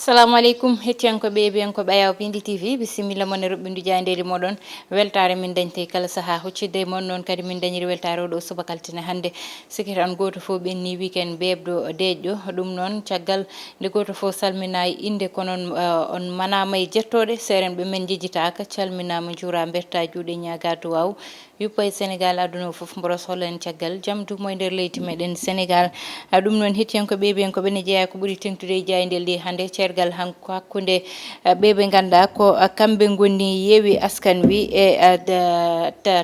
Assalamu alaikum hettiyankoɓe biyanko ɓayaw Piindi TV bisimilla mon e roɓɓindu jandeli moɗon weltare min dañte kala saaha hoccidde mon noon kadi min dañiri weltare oɗo subaka altine hannde sikki tan goto fof ɓenni weekend bebɗo deƴƴo ɗum noon caggal nde goto fof salmina inde konon on manama e jettoɗe serenɓe men jejjitaka calminama juura berta juuɗe ñaga duwaw yuppa e Sénégal aduna fof mboros hollen caggal jaam dumo e nder leydi meɗen Sénégal ɗum noon hettiyankoɓe biyanko ɓene jeeya ko ɓuuri tengtude e jayndel ndi hannde cergal hakkude ɓeɓe ganduɗa ko kamɓe gonni yeewi askan wi e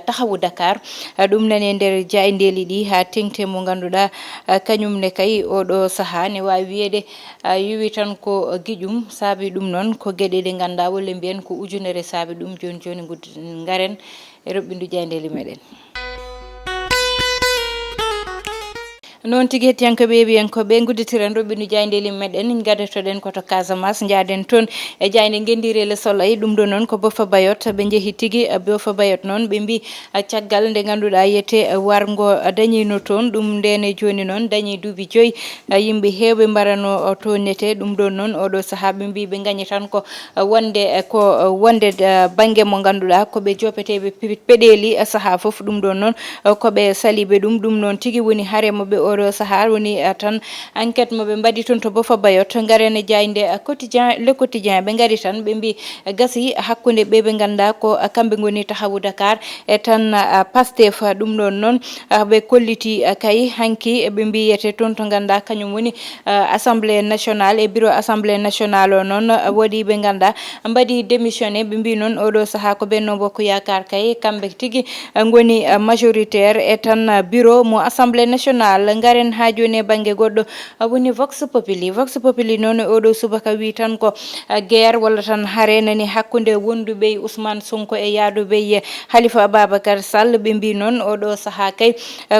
tahawu Dakar ɗum nani e nder jayndeli ɗi ha tengte mo ganduɗa kañumne kay oɗo saaha ne wawi wiyede yuwi tan ko guiƴum saabi ɗum noon ko gueɗe ɗe ganduɗa wolle mbiyen ko ujunere saabi ɗum joni joni garen e roɓɓindu jayndeli meɗen. noon tigui hettiyankoɓe wiyankoɓe gudditiren roɓɓindu jayndeli meɗen gadatoɗen koto Casamance jaaden toon e jayde gendiri le Soleil ɗum ɗo noon ko Boffa Bayotte ɓe jeehi tigui Boffa Bayotte noon ɓe mbi caggal nde ganduɗa yiyete wargo dañino toon ɗum ndene joni noon dañi duuɓi 5 yimɓe hewɓe mbarano tonnete ɗum ɗon noon oɗo saaha ɓe mbi ɓe gañi tan ko wonde banggue mo ganduɗa koɓe jopeteɓe peɗeli saaha foof ɗum ɗon noon koɓe saliɓe ɗum noon tigui woni haaremoɓe oɗo sahar woni tan enquête moɓe mbaɗi toon to Boffa Bayotte garene jaynde quotidien le quotidien ɓe gaari tan ɓe mbi gasi hakkude ɓe ganduɗa ko kamɓe goni tahawu Dakar e tan Pastef ɗum ɗon noon ɓe kolliti kay hanki ɓe mbiyete toon to ganduɗa kañum woni assemblée nationale e bureau assemblée nationale o noon waɗi ɓe ganduɗa mbaɗi démissionné ɓe mbi noon oɗo saaha ko Benno Bokk Yakar kay kamɓe tigui goni majoritaire e tan bureau mo assemblée nationale garen ha joni e banggue goɗɗo woni Vox Populi noon oɗo subaka wi tan ko guerre walla tan haare nani hakkude wonduɓe Ousmane Sonko e yaaduɓe Halifa Ababacar Sall ɓe mbi noon oɗo saaha kay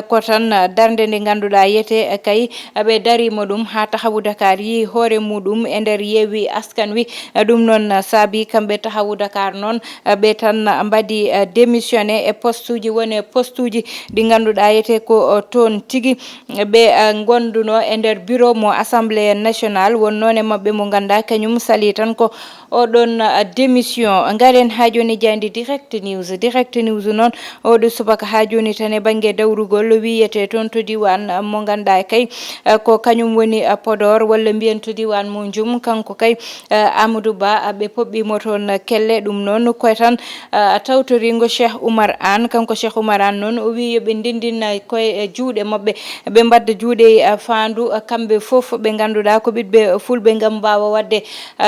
ko tan darde nde ganduɗa yiyete kay ɓe darimo ɗum ha tahawu Dakar yi hoore muɗum e nder yeewi askan wi ɗum noon saabi kamɓe tahawu Dakar noon ɓe tan mbaɗi démissionné e poste uji woni poste uji ɗi ganduɗa yiyete ko toon tigui ɓe gonduno e nder bureau mo assemblée nationale wonnone mabɓe mo ganduɗa kañum sali tan ko oɗon démission garen ha joni jayde direct news noon oɗo subaka ha joni tan e banggue dawrugol wiyete toon to diwan mo ganduɗa kay ko kañum woni Podor walla mbiyen to diwan mo Dioum kanko kay Amadou Ba ɓe poɓɓimo toon kelle ɗum noon koye tan tawtorigo Cheikh Oumar Anne kanko Cheikh Oumar Anne noon o wi yoɓe ndendina koye juuɗe mabɓe ɓe mbadda juuɗe fandu kamɓe foof ɓe ganduɗa ko ɓiɓɓe fulɓe gam mbawa wadde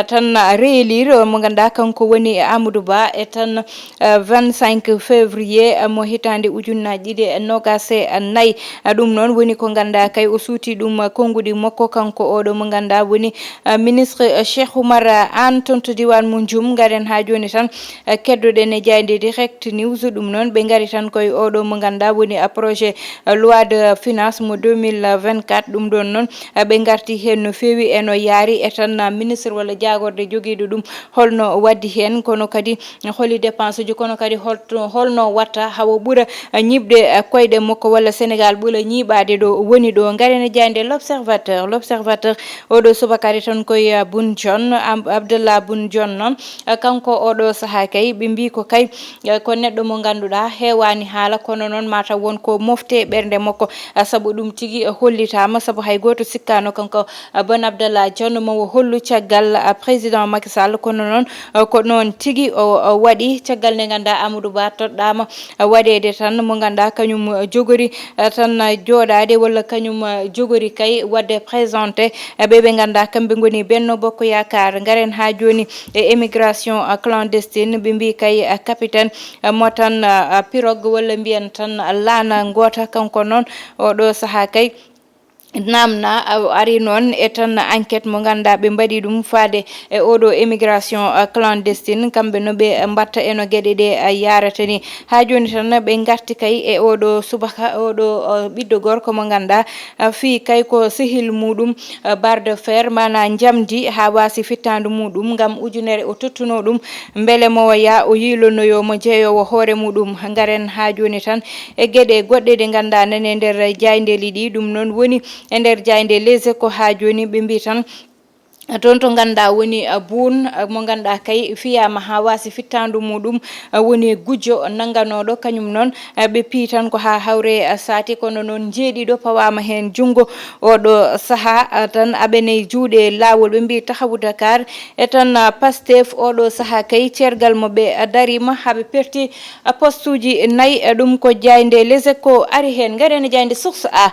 tan réélire mo ganduɗa kanko woni Amadou Ba e tan 25 février mo hitande ujunnaje 2024 ɗum noon woni ko ganduɗa kay o suuti ɗum konngudi makko kanko oɗo mo ganduɗa woni ministre Cheikh Oumar Anne toon to diwan mo Dioum garen ha joni tan keddoɗen e jayde direct news ɗum noon ɓe gaari tan koye oɗo mo ganduɗa woni projet loi de finance mo 2024 ɗum ɗon noon ɓe garti hen no fewi eno yaari e tan ministre walla jagorde joguiɗo ɗum holno waddi hen kono kadi holi dépense uji kono kadi holno watta hawo ɓuura ñibde koyɗe makko walla Sénégal ɓuura ñiɓade ɗo woni ɗo garene jayde l'observateur oɗo subakari tan koye Boun Dionne Abdallah Boun Dionne noon kanko oɗo saaha kay ɓe mbi ko kay ko neɗɗo mo ganduɗa hewani haala kono noon mataw wonko mofte ɓerde makko saabu ɗum tigui hollitama saabu hay goto sikkano kanko Boun Abdallah Dionne mo hollu caggal président Macky Sall kono noon ko noon tigui o waɗi caggal nde ganduɗa Amadou Ba toɗɗama waɗede tan mo ganduɗa kañum jogori tan jooɗade walla kañum jogori kay wadde présenté ɓe ganduɗa kamɓe goni Benno Bokk Yakar garen ha joni e émigration clandestine ɓe mbi kay capitaine mo tan pirogue walla mbiyen tan laana gota kanko noon oɗo saaha kay namna ari noon e tan enquête mo ganduɗa ɓe mbaɗi ɗum faade e oɗo émigration clandestine kamɓe no ɓe mbatta eno gueɗe ɗe yarata ni ha joni tan ɓe garti kay e oɗo subaka oɗo ɓiɗɗo gorko mo ganduɗa fi kay ko sehil muɗum barre de fer mana jamdi ha wasi fittadu muɗum gam ujunere o tottuno ɗum beele mo ya o yilonoyo mo jeeyowo hoore muɗum garen ha joni tan e gueɗe goɗɗe ɗe ganduɗa nane nder jaydeli ɗi ɗum noon woni e nder jayde les échos ha joni ɓe mbi tan toon to ganduɗa woni buun mo ganduɗa kay fiyama ha wasi fittandu muɗum woni gujjo nanganoɗo kañum noon ɓe pii tan ko ha hawre sati kono noon jeeɗiɗo pawama hen junggo oɗo saaha tan aɓene juuɗe lawol ɓe mbi tahawu Dakar e tan Pastef oɗo saaha kay cergal moɓe darima haɓe perti poste uji 4 ɗum ko jayde les échos ari hen garene jayde source a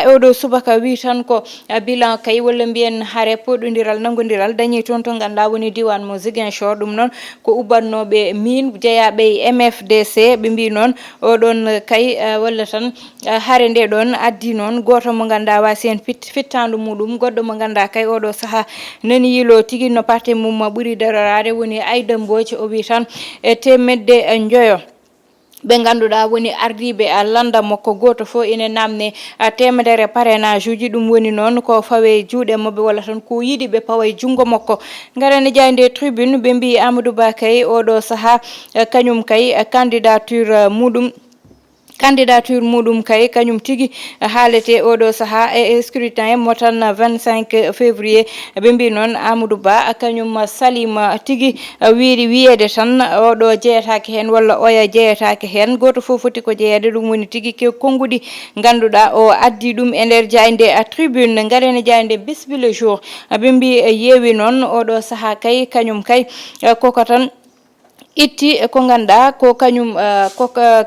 oɗo subaka wi tan ko bilan kay walla mbiyen haare poɗodiral nangodiral dañi toon to ganduɗa woni diwan mo Ziguinchor ɗum noon ko ubannoɓe min jeeyaɓe MFDC ɓe mbi noon oɗon kay walla tan haare nde ɗon addi noon goto mo ganduɗa wasi hen fittandu muɗum goɗɗo mo ganduɗa kay oɗo saaha nani yilo tigui no parti mum ɓuuri darorade woni Aïda Mbodj o wi tan e temedde joyo ɓe ganduɗa woni ardiɓe landa makko goto fo ina namne temedere parrainage uji ɗum woni noon ko fawe juuɗe mabɓe walla tan ko yiiɗi ɓe pawa e junggo makko garane jayde tribune ɓe mbi Amadou Ba kay oɗo saaha kañum kay candidature muɗum kay kañum tigui haalete oɗo saaha e scrutin mo tan 25 février ɓe mbi noon Amadou Ba kañum salima tigui wiyede tan oɗo jeyatake hen walla oya jeyatake hen goto fof foti ko jeeyede ɗum woni tigui ke konnguɗi ganduɗa o addi ɗum e nder jayde tribune garene jayde bisbile jour ɓe mbi yeewi noon oɗo saaha kay kañum kay koko tan itti ko ganduɗa ko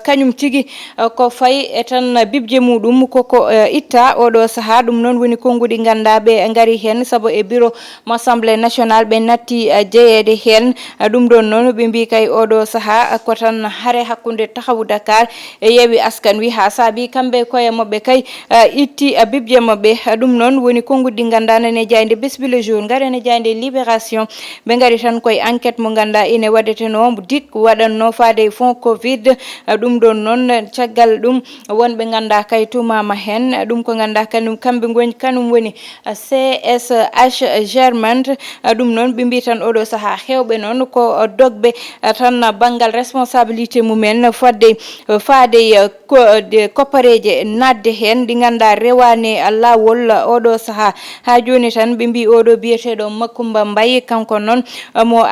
kañum tigui ko fayi e tan bibje muɗum koko itta oɗo saaha ɗum noon woni konnguɗi ganduɗa ɓe gaari hen saabu e bureau mo assemblée nationale ɓe natti jeeyede hen ɗum ɗon noon ɓe mbi kay oɗo saaha ko tan haare hakkude tahawu Dakar e Yewwi Askan Wi ha saabi kamɓe koye mabɓe kay itti bibje mabɓe ɗum noon woni konnguɗi ɗi ganduɗa nane jayde besbile jour garene jayde libération ɓe gaari tan koye enquête mo ganduɗa ine waɗeteno dik waɗanno faade fond covid ɗum ɗon noon caggal ɗum wonɓe ganduɗa kay tumama hen ɗum ko ganduɗa kanum woni CSH Germain ɗum noon ɓe mbi tan oɗo saaha hewɓe noon ko dogɓe tan banggal responsabilité mumen faade koppareje nadde hen ɗi ganduɗa rewane lawol oɗo saaha ha joni tan ɓe mbi oɗo biyeteɗo Macoumba Mbaye kanko noon mo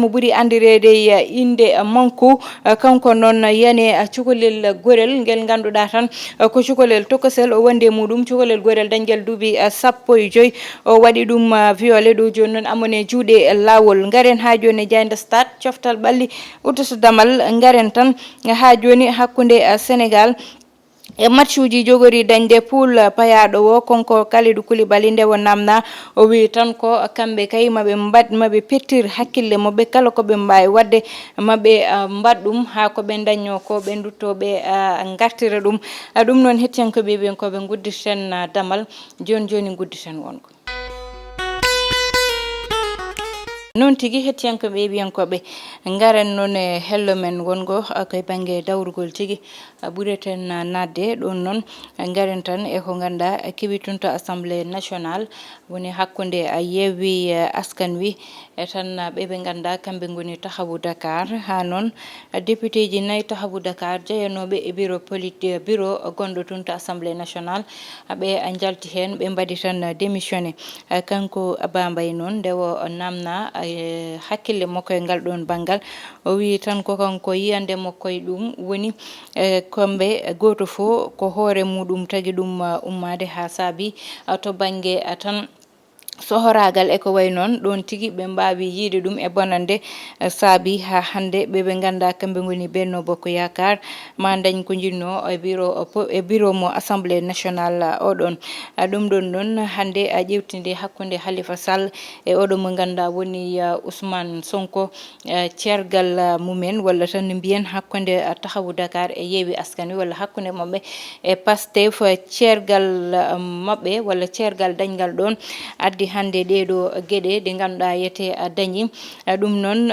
ɓuuri andirede inde Mankou kanko noon yani cukalel gorel ngel ganduɗa tan ko cukalel tokosel o wonde muɗum cukalel gorel dañguel duuɓi 15 o waɗi ɗum violé ɗo joni noon amone juuɗe lawol garen ha joni jayde stade coftal ɓalli uddata damal garen tan ha joni hakkude Sénégal e match uji jogori dañde poule payaɗo o konko Kalidou Koulibaly nde o namna o wi tan ko kamɓe kay maɓe pettir hakkille mabɓe kala koɓe mbawi wadde maɓe mbaɗ ɗum ha koɓe dañño ko ɓe duttoɓe gartira ɗum ɗum noon hettiyankoɓe ɓen koɓe gudditen damal joni gudditen wonko noon tigui hettiyankoɓe ɓiyankoɓe garen noon e hello men wongo koye banggue dawrugol tigui ɓureten nadde ɗon noon garen tan e ko ganduɗa keɓitunto assemblée nationale woni hakkude Yewwi Askan Wi e tan ɓeɓe ganduɗa kamɓe goni tahawu Dakar ha noon député ji 4 tahawu Dakar jeyanoɓe e bureau gonɗo tun to assemblée nationale ɓe jalti hen ɓe mbaɗi tan démissionné kanko Bambay noon nde o namna hakkille makko e ngal ɗon banggal o wi tan ko kanko yiyande makko e ɗum woni komɓe goto fo ko hoore muɗum tagui ɗum ummade ha saabi to banggue tan sohoragal eko way noon ɗon tigui ɓe mbawi yiide ɗum e bonande saabi ha hande ɓeɓe ganduɗa kamɓe goni Benno Bokk Yakar ma dañ ko jinno e bureau mo assemblée nationale oɗon ɗum ɗon noon hande ƴewtide hakkude Halifa Sall e oɗo mo ganduɗa woni Ousmane Sonko cergal mumen walla tan mbiyen hakkude tahawu Dakar e Yewwi Askan Wi walla hakkude mabɓe e Pastef cergal mabɓe walla cergal dañgal ɗon addi hande ɗeɗo gueɗe ɗe ganduɗa yete dañi ɗum noon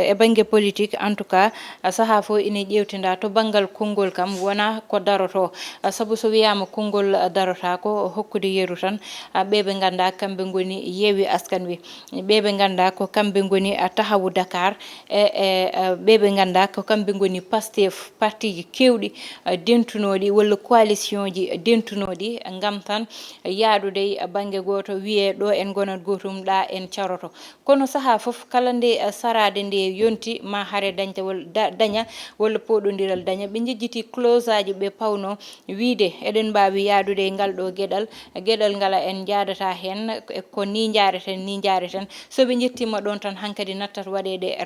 e banggue politique en tout cas saaha fo ina ƴewtida to banggal konngol kam wona ko daroto saabu so wiyama konngol darota ko hokkude yeeru tan ɓeɓe ganduɗa kamɓe goni Yewwi Askan Wi ɓeɓe ganduɗa ko kamɓe goni tahawu Dakar ɓeɓe ganduɗa ko kamɓe goni Pastef parti ji kewɗi dentunoɗi walla coalition ji dentunoɗi gam tan yaadude banggue goto wiye ɗo en gonat gotum ɗa en caroto kono saha fof kala nde sarade nde yonti ma hare dañtawol daña walla poɗodiral daña ɓe jejjiti clause aji ɓe pawno wiide eɗen mbawi yaadude e ngal ɗo gueɗal ngala en jaadata hen ko ni jareten soɓe jettima ɗon tan hankkadi nattat waɗede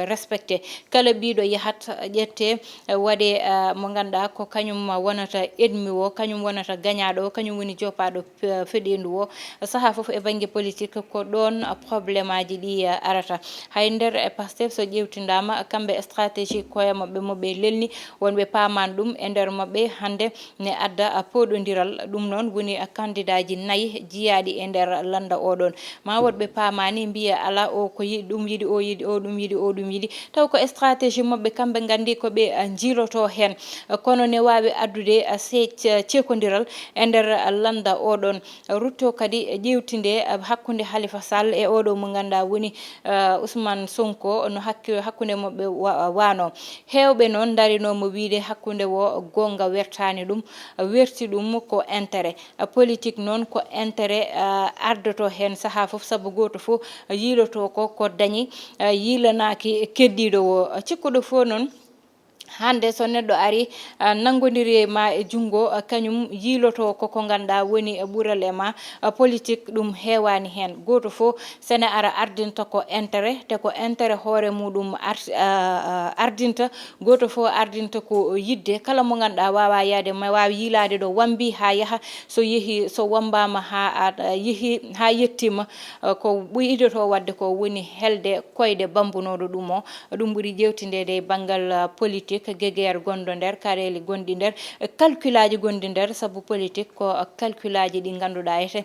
respecté kala ɓiɗo yahat ƴette waɗe mo ganduɗa ko kañum wonata ennemi o kañum wonata gañaɗo o kañum woni jopaɗo feɗendu o saaha foof e banggue politique ko ɗon probléme aji ɗi arata hay nder e Pastef so ƴewtidama kamɓe stratégie koye mabɓe moɓe lelni wonɓe pamani ɗum e nder mabɓe hande ne adda poɗodiral ɗum noon woni candidat ji 4 jiyaɗi e nder landa oɗon ma woɗɓe pamani mbiya ala o ko yiɗi ɗum yiɗi o yiɗi o ɗum yiɗi o ɗum yiɗi taw ko stratégie mabɓe kamɓe gandi koɓe jiiloto hen kono ne wawi addude ceekodiral e nder landa oɗon rutto kadi ƴewtinde hakkude Halifa Sall e oɗo mo ganduɗa woni Ousmane Sonko no hakkude mabɓe wano hewɓe noon darinomo wiide hakkude o gonga wertani ɗum werti ɗum ko intérêt politique noon ko intérêt ardoto hen saaha foof saabu goto foof yiiloto ko dañi yiilanaki keddiɗo o cikkuɗo fo noon hande so neɗɗo ari nangodiri ma e jungo kañum yiiloto koko ganduɗa woni ɓuural e ma politique ɗum heewani hen goto fo sene ara ardinta ko intérêt te ko intérêt hoore muɗum ardinta goto fo ardinta ko yidde kala mo ganduɗa wawa yaade ma wawi yiilade ɗo wambi ha yaaha so yeehi so wambama ha yeehi ha yettima ko ɓuyɗoto wadde ko woni helde koyɗe bambunoɗo ɗum o ɗum ɓuuri ƴewtidede e banggal politique guéguerre gonɗo nder kareli gonɗi nder calcul aji gonɗi nder saabu politique ko calcul aji ɗi ganduɗa ete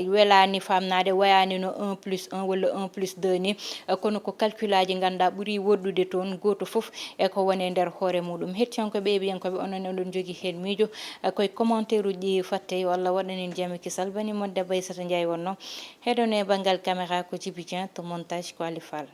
welani famnade wayani no 1+1 walla 1+2 ni kono ko calcul aji ganduɗa ɓuuri woddude toon goto foof e ko woni nder hoore muɗum hettiyankoɓe eɓiyankoɓe onon oɗon jogui hen miijo koye commentaire uji fatte walla waɗanin Jami Kisal bani modde Baysata Ndiaye wonno heɗone banggal caméra ko Djiby Dieng to montage ko Ali Fall